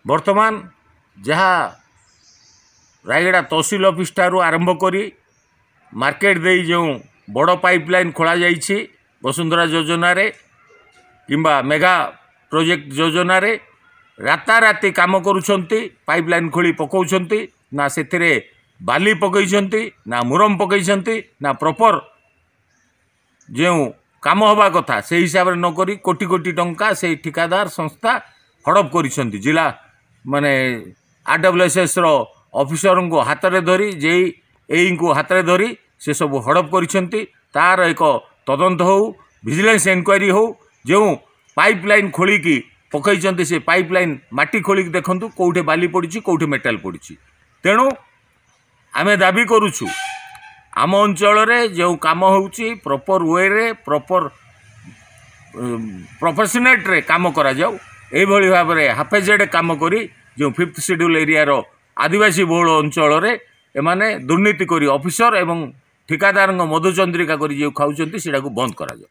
बर्तमान जहाँ रायगड़ा तहसील ऑफिस ठारू आरंभ करी मार्केट दे जो बड़ पाइपलाइन खोल जाइए वसुंधरा योजना रे किंबा मेगा प्रोजेक्ट योजना रे राताराति काम करुछंती पाइपलाइन खोली पकाउछंती ना सेथिरे बाली पकईछंती ना मुरम पकईछंती ना प्रॉपर जो काम हवा कथा से हिसाब से नक कोटी कोटी टंका से ठिकादार संस्था हड़प करिसेंती जिला माने आरडब्ल्यूएसएस रो ऑफिसर को हाथ में धरी जेई को हाथ में धरी से सब हड़प करिसेंती तार एक तदंत हो विजिलेंस इंक्वायरी हो जो पाइपलाइन खोलिकी पकईचंती से पाइपलाइन माटी खोलिकी देखंतु कोठे बाली पड़ी कोठे मेटाल पड़ी तेणु आमे दाबी करुछु आम अंचल रे जो काम होउची प्रॉपर वे रे प्रॉपर प्रोफेशनेट रे काम करा जाऊ एई भली भाव रे हाफेजेड काम करी जो 5th शेड्यूल एरिया रो आदिवासी बहुल अंचल रे एमाने दुर्नीति करी ऑफिसर एवं ठिकादार मधुचंद्रिका करी जो खाउचंती सेटा को बंद करा जाऊ।